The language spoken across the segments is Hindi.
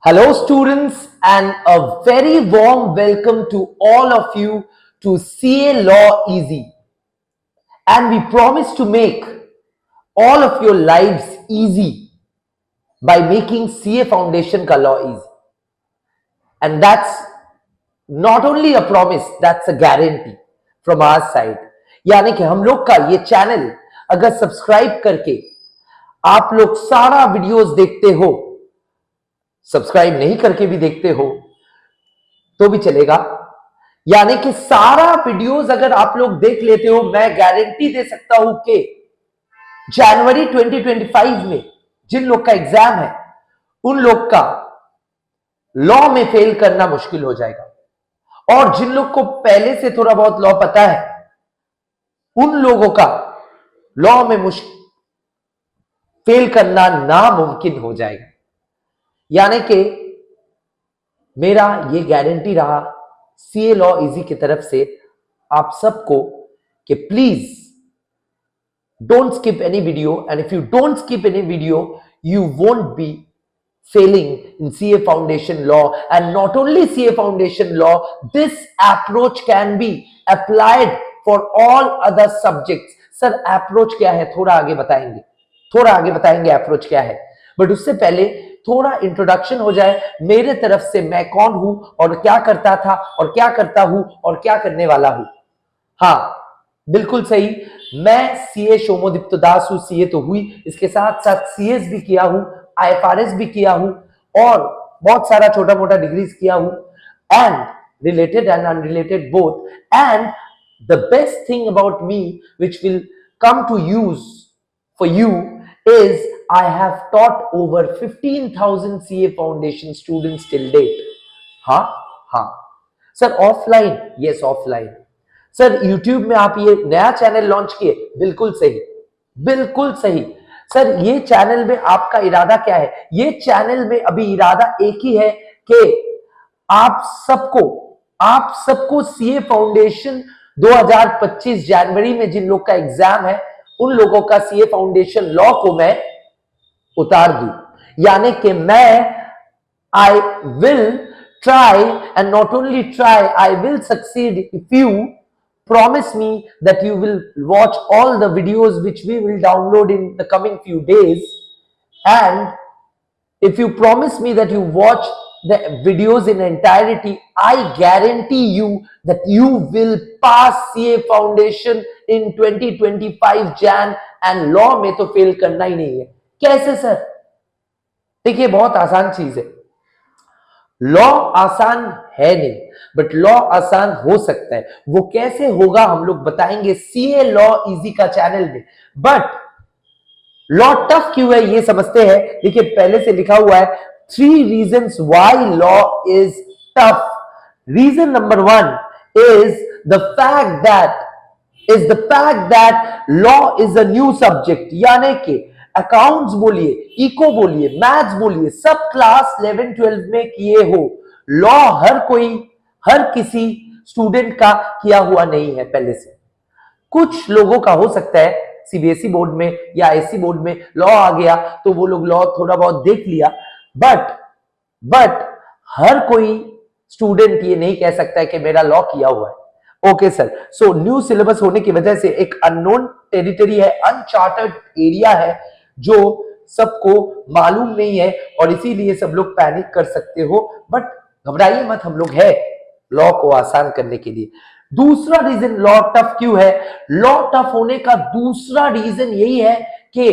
Hello, students, and a very warm welcome to all of you to CA Law Easy. And we promise to make all of your lives easy by making CA Foundation ka law easy. And that's not only a promise, that's a guarantee from our side. यानी कि हम लोग का ये चैनल अगर सब्सक्राइब करके आप लोग सारा वीडियोस देखते हो, सब्सक्राइब नहीं करके भी देखते हो तो भी चलेगा। यानी कि सारा वीडियोस अगर आप लोग देख लेते हो, मैं गारंटी दे सकता हूं कि जनवरी 2025 में जिन लोग का एग्जाम है उन लोग का लॉ में फेल करना मुश्किल हो जाएगा, और जिन लोग को पहले से थोड़ा बहुत लॉ पता है उन लोगों का लॉ में फेल करना नामुमकिन हो जाएगा। यानी कि मेरा ये गारंटी रहा सीए लॉ इजी की तरफ से आप सबको कि please don't skip any video, and if you don't skip any video you won't be failing in CA Foundation Law. And not only CA Foundation Law, this approach can be applied for all other subjects. Sir approach क्या है थोड़ा आगे बताएंगे अप्रोच क्या है, बट उससे पहले थोड़ा इंट्रोडक्शन हो जाए मेरे तरफ से, मैं कौन हूं और क्या करता था और क्या करता हूं और क्या करने वाला हूं। हाँ बिल्कुल सही, मैं सीए शोमोदीप्त दास हूं। सीए तो हुई, इसके साथ साथ सीएस भी किया हूं, आईएफआरएस भी किया हूं और बहुत सारा छोटा मोटा डिग्रीज किया हूं, and related and unrelated both. And the best thing about me which will come to use for you is I have taught over 15,000 CA Foundation students till date. हाँ sir offline, yes offline. Sir YouTube में आप ये नया चैनल लॉन्च किए, बिल्कुल सही। सर ये चैनल में आपका इरादा क्या है? ये चैनल में अभी इरादा एक ही है कि आप सबको सीए फाउंडेशन 2025 जनवरी में जिन लोग का एग्जाम है उन लोगों का सीए फाउंडेशन लॉ को मैं उतार दूं। यानी कि I will try, and not only try, I will succeed if you promise me that you will watch all the videos which we will download in the coming few days, and if you promise me that you watch the videos in entirety, I guarantee you that you will pass CA Foundation in 2025 Jan, and law में तो फेल करना ही नहीं है। कैसे सर? देखिए बहुत आसान चीज है, लॉ आसान है नहीं बट लॉ आसान हो सकता है। वो कैसे होगा हम लोग बताएंगे सीए लॉ इजी का चैनल में। बट लॉ टफ क्यों है ये समझते हैं। देखिए पहले से लिखा हुआ है 3 reasons why law is tough. Reason number 1 is the fact that law is a new subject. यानी कि अकाउंट्स बोलिए, इको बोलिए, मैथ्स बोलिए, सब क्लास 11-12 में किए हो। लॉ हर किसी स्टूडेंट का किया हुआ नहीं है पहले से। कुछ लोगों का हो सकता है सीबीएसई बोर्ड में या आईसी बोर्ड में लॉ आ गया तो वो लोग लॉ थोड़ा बहुत देख लिया, बट हर कोई स्टूडेंट ये नहीं कह सकता है कि मेरा लॉ किया हुआ है। Okay sir, so new syllabus होने की वजह से एक अननोन टेरिटरी है, अनचार्टर्ड एरिया है जो सबको मालूम नहीं है, और इसीलिए सब लोग पैनिक कर सकते हो। बट घबराइए मत, हम लोग है लॉ को आसान करने के लिए। दूसरा रीजन लॉ टफ क्यों है, लॉ टफ होने का दूसरा रीजन यही है कि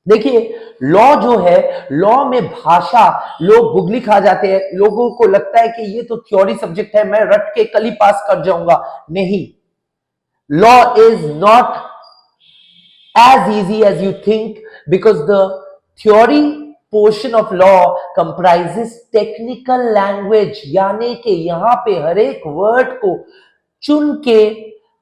देखिए लॉ जो है, लॉ में भाषा लोग गुगली खा जाते हैं। लोगों को लगता है कि ये तो थ्योरी सब्जेक्ट है, मैं रट के कल ही पास कर जाऊंगा। नहीं, law is not as easy as you think, because the theory portion of law comprises technical language. यानी कि यहां पे हर एक वर्ड को चुन के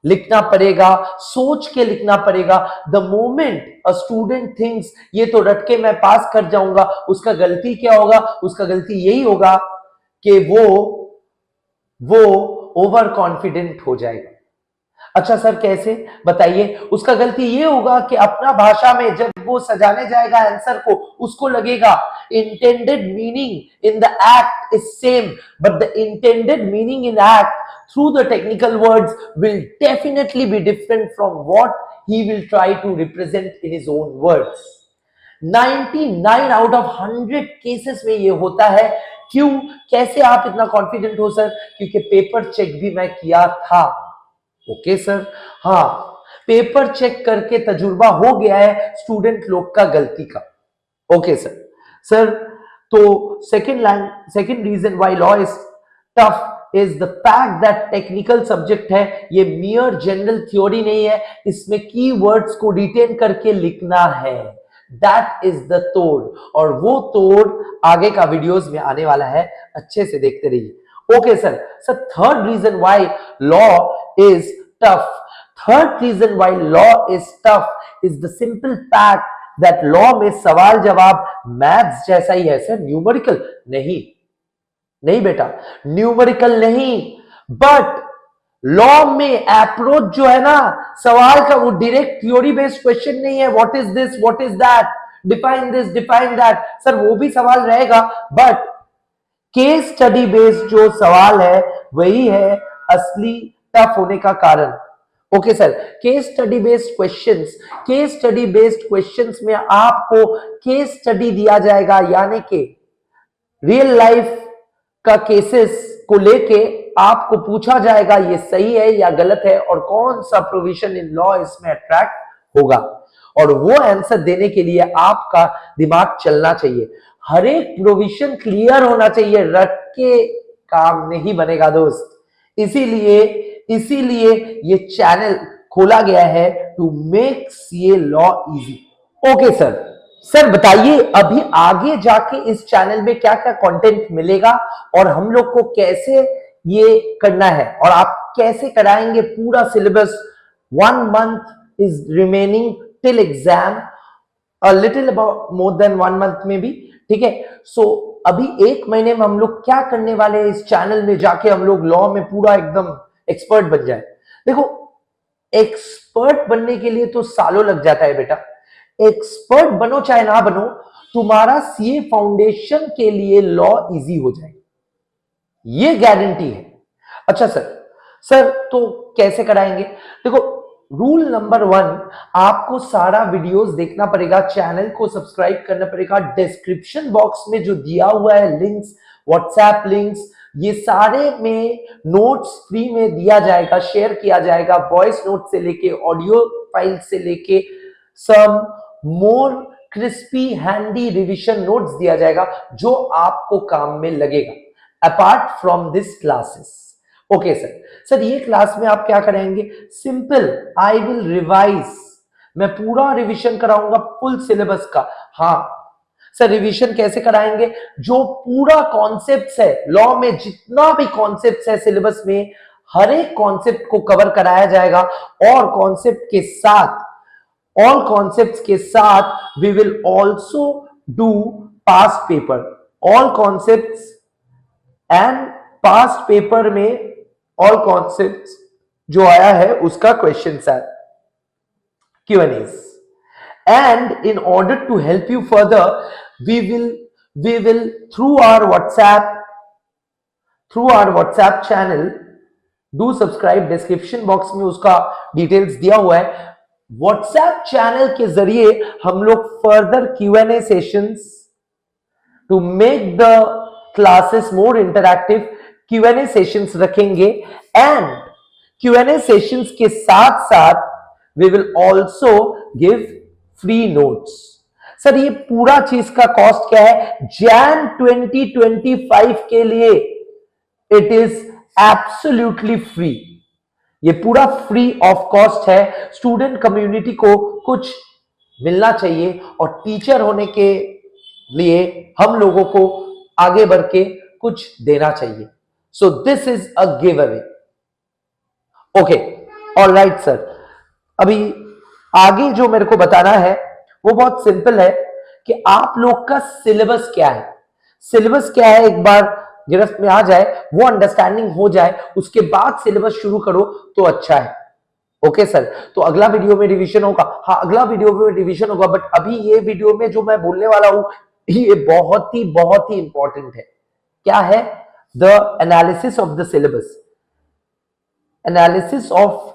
लिखना पड़ेगा, सोच के लिखना पड़ेगा। The moment a student thinks ये तो रट के मैं पास कर जाऊंगा, उसका गलती क्या होगा? उसका गलती यही होगा कि वो ओवर कॉन्फिडेंट हो जाएगा। अच्छा सर कैसे बताइए। उसका गलती ये होगा कि अपना भाषा में जब वो सजाने जाएगा आंसर को, उसको लगेगा intended meaning in the act is same, but the intended meaning in act through the technical words will definitely be different from what he will try to represent in his own words. 99 out of 100 cases में ये होता है। क्यों, कैसे आप इतना कॉन्फिडेंट हो सर? क्योंकि पेपर चेक भी मैं किया था। ओके सर, हाँ, पेपर चेक करके तजुर्बा हो गया है स्टूडेंट लोग का गलती का। Okay sir. सर तो second reason why law is tough is the fact that technical subject है, ये मियर जनरल थ्योरी नहीं है, इसमें कीवर्ड्स को रिटेन करके लिखना है। दैट इज द तोड़, और वो तोड़ आगे का वीडियोस में आने वाला है, अच्छे से देखते रहिए। Okay sir. Sir third reason why law is tough, third reason why law is tough is the simple fact that law में सवाल जवाब मैथ्स जैसा ही है सर, न्यूमेरिकल नहीं। नहीं बेटा, न्यूमेरिकल नहीं, बट लॉ में अप्रोच जो है ना सवाल का, वो डायरेक्ट थ्योरी बेस्ड क्वेश्चन नहीं है। What is this, what is that, define this, define that, sir वो भी सवाल रहेगा, बट केस स्टडी बेस्ड जो सवाल है वही है असली टफ होने का कारण। Okay sir. Case study based questions, case study based questions में आपको केस स्टडी दिया जाएगा, यानी कि रियल लाइफ का केसेस को लेके आपको पूछा जाएगा ये सही है या गलत है, और कौन सा प्रोविजन इन लॉ इसमें अट्रैक्ट होगा, और वो आंसर देने के लिए आपका दिमाग चलना चाहिए। हर एक प्रोविजन क्लियर होना चाहिए, रट के काम नहीं बनेगा दोस्त। इसीलिए ये चैनल खोला गया है to make CA law easy. Okay sir. Sir बताइए अभी आगे जाके इस चैनल में क्या क्या कंटेंट मिलेगा, और हम लोग को कैसे ये करना है, और आप कैसे कराएंगे पूरा syllabus. 1 month is remaining till exam, a little about more than 1 month में भी, ठीक है। सो अभी 1 महीने में हम लोग क्या करने वाले हैं, इस चैनल में जाके हम लोग लॉ में पूरा एकदम एक्सपर्ट बन जाए। देखो, एक्सपर्ट बनने के लिए तो सालों लग जाता है बेटा। एक्सपर्ट बनो चाहे ना बनो, तुम्हारा सीए फाउंडेशन के लिए लॉ इजी हो जाएगा, ये गारंटी है। अच्छा सर तो कैसे कराएंगे? देखो, रूल नंबर 1, आपको सारा वीडियोस देखना पड़ेगा, चैनल को सब्सक्राइब करना पड़ेगा। डिस्क्रिप्शन बॉक्स में जो दिया हुआ है लिंक्स, व्हाट्सएप लिंक्स, ये सारे में नोट्स फ्री में दिया जाएगा, शेयर किया जाएगा। वॉइस नोट से लेके ऑडियो फाइल से लेके सम मोर क्रिस्पी हैंडी रिविजन नोट्स दिया जाएगा, जो आपको काम में लगेगा apart from this classes. Okay sir ये क्लास में आप क्या करेंगे? सिंपल, आई विल रिवाइज, मैं पूरा रिवीजन कराऊंगा फुल सिलेबस का। हाँ सर, रिवीजन कैसे कराएंगे? जो पूरा कॉन्सेप्ट्स है लॉ में, जितना भी कॉन्सेप्ट्स है सिलेबस में, हर एक कॉन्सेप्ट को कवर कराया जाएगा, और ऑल कॉन्सेप्ट्स के साथ we will also do past paper. All concepts and past paper में ऑल कॉन्सेप्ट्स जो आया है उसका क्वेश्चन है, Q&As, and in order to help you further, we will through our WhatsApp channel, do subscribe, description box में उसका डिटेल्स दिया हुआ है। व्हाट्सएप चैनल के जरिए हम लोग further Q&A sessions, to make the classes more interactive, Q&A sessions रखेंगे, एंड Q&A सेशंस के साथ साथ we will also give free notes। Sir ये पूरा चीज का कॉस्ट क्या है? Jan 2025 के लिए इट इज एब्सोल्युटली फ्री, ये पूरा फ्री ऑफ कॉस्ट है। स्टूडेंट कम्युनिटी को कुछ मिलना चाहिए, और टीचर होने के लिए हम लोगों को आगे बढ़ के कुछ देना चाहिए। So this is a give away. Okay, alright sir. अभी आगे जो मेरे को बताना है वो बहुत सिंपल है कि आप लोग का सिलेबस क्या है। सिलेबस क्या है एक बार गिरफ्त में आ जाए, वो अंडरस्टैंडिंग हो जाए, उसके बाद सिलेबस शुरू करो तो अच्छा है। ओके सर, तो अगला वीडियो में रिवीजन होगा। हाँ, अगला वीडियो में रिवीजन होगा, बट अभी ये वीडियो में जो मैं बोलने वाला हूं ये बहुत ही इंपॉर्टेंट है। क्या है? The analysis of the syllabus, analysis of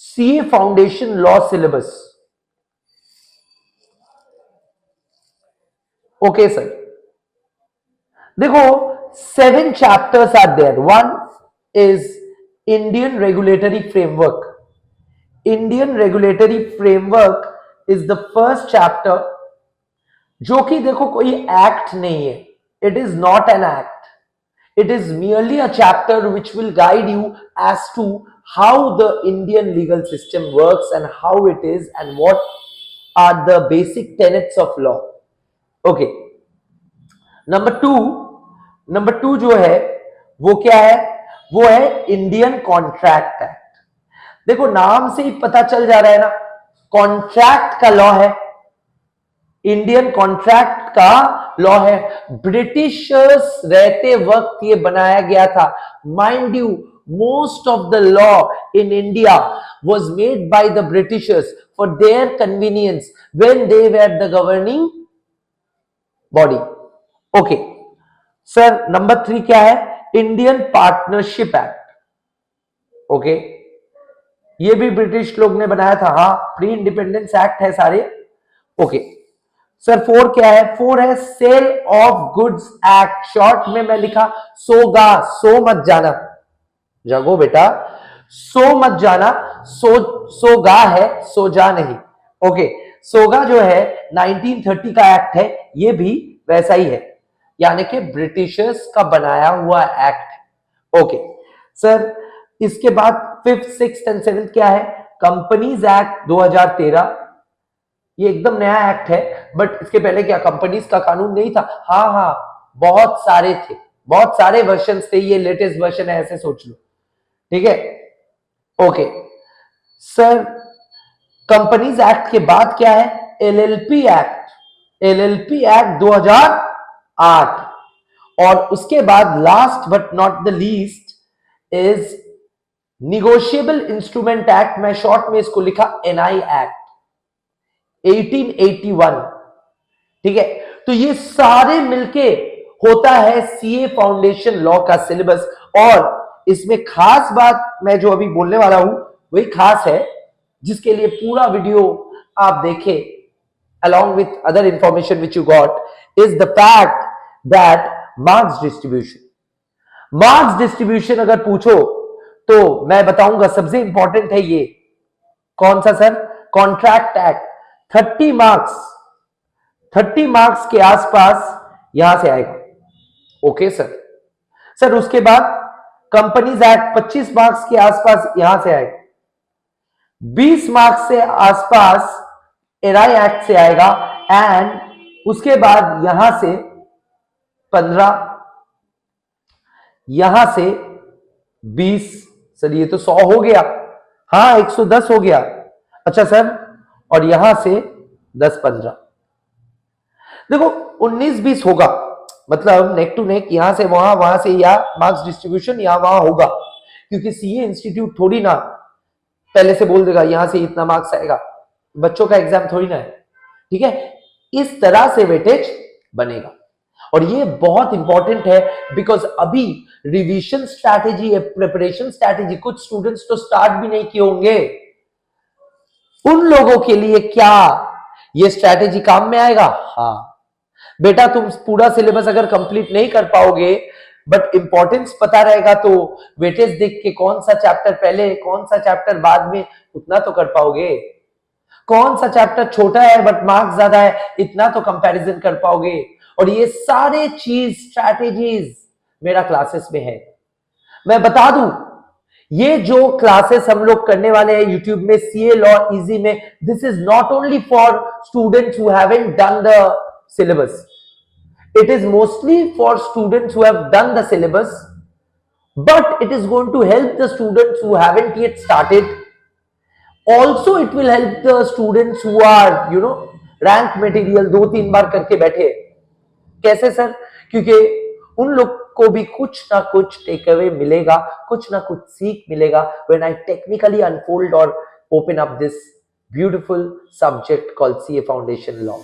CA foundation law syllabus. Okay sir, देखो 7 chapters are there. One is Indian regulatory framework. Indian regulatory framework is the first chapter, जो कि देखो कोई एक्ट नहीं है. It is not an act. It is merely a chapter which will guide you as to how the Indian legal system works and how it is and what are the basic tenets of law. Okay. Number two जो है वो क्या है? वो है इंडियन कॉन्ट्रैक्ट एक्ट. देखो नाम से ही पता चल जा रहा है ना, कॉन्ट्रैक्ट का लॉ है, इंडियन कॉन्ट्रैक्ट का लॉ है. ब्रिटिशर्स रहते वक्त ये बनाया गया था. Mind you, most of the law in India was made by the Britishers for their convenience when they were the governing body. Okay. Sir number 3 क्या है? Indian partnership act. ओके, ये भी ब्रिटिश लोग ने बनाया था. हाँ, प्री इंडिपेंडेंस एक्ट है सारे. ओके सर 4 क्या है? 4 है sale of goods act. Short में मैं लिखा सोगा. सो मत जाना, जगो बेटा, सो मत जाना. सोगा है, सो जा नहीं. ओके, सोगा जो है 1930 का एक्ट है, ये भी वैसा ही है, यानी कि ब्रिटिशर्स का बनाया हुआ एक्ट है. ओके सर, इसके बाद 5th 6th एंड 7th क्या है? Companies act 2013. ये एकदम नया एक्ट है, बट इसके पहले क्या कंपनीज का कानून नहीं था? हाँ, बहुत सारे थे, बहुत सारे वर्जन थे. ये लेटेस्ट वर्जन है, ऐसे सोच लो. ठीक है. ओके सर, कंपनीज एक्ट के बाद क्या है? LLP act. LLP act 2008. और उसके बाद last but not the least is negotiable instrument act. मैं शॉर्ट में इसको लिखा एनआई एक्ट 1881. ठीक है, तो ये सारे मिलके होता है सीए फाउंडेशन लॉ का सिलेबस. और इसमें खास बात मैं जो अभी बोलने वाला हूं वही खास है, जिसके लिए पूरा वीडियो आप देखें along with other information which you got, is the fact that marks distribution. Marks distribution अगर पूछो तो मैं बताऊंगा सबसे इंपॉर्टेंट है ये. कौन सा सर? Contract act. 30 मार्क्स के आसपास यहां से आएगा. ओके सर उसके बाद कंपनीज एक्ट 25 मार्क्स के आसपास यहां से आएगा. 20 मार्क्स से आसपास एनआई एक्ट से आएगा. एंड उसके बाद यहां से 15, यहां से 20. सर ये तो 100 हो गया. हाँ, 110 हो गया. अच्छा सर, और यहां से 10-15. देखो 19-20 होगा, मतलब नेक टू नेक, यहां से वहां, वहां से या मार्क्स डिस्ट्रीब्यूशन यहां वहां होगा, क्योंकि सीए इंस्टीट्यूट थोड़ी ना पहले से बोल देगा यहां से इतना मार्क्स आएगा. बच्चों का एग्जाम थोड़ी ना है. ठीक है, इस तरह से वेटेज बनेगा. और ये बहुत इंपॉर्टेंट है, बिकॉज अभी रिवीजन स्ट्रैटेजी है, प्रिपरेशन स्ट्रैटेजी कुछ स्टूडेंट्स तो स्टार्ट भी नहीं किए होंगे. उन लोगों के लिए क्या ये स्ट्रैटेजी काम में आएगा? हाँ बेटा, तुम पूरा सिलेबस अगर कंप्लीट नहीं कर पाओगे, बट इंपॉर्टेंस पता रहेगा, तो वेटेज देख के कौन सा चैप्टर पहले कौन सा चैप्टर बाद में, उतना तो कर पाओगे. कौन सा चैप्टर छोटा है बट मार्क्स ज्यादा है, इतना तो कंपैरिजन कर पाओगे. और ये सारे चीज स्ट्रैटेजीज मेरा क्लासेस में है. मैं बता दूं, ये जो क्लासेस हम लोग करने वाले हैं यूट्यूब में सीए लॉ इजी में, this is not only for students who haven't done the syllabus. It is mostly for students who have done the syllabus, but it is going to help the students who haven't yet started. Also, it will help the students who are, rank material 2-3 बार करके बैठे. कैसे सर? क्योंकि उन लोग को भी कुछ ना कुछ टेक अवे मिलेगा, कुछ ना कुछ सीख मिलेगा when I technically unfold or open up this beautiful subject called CA Foundation Law.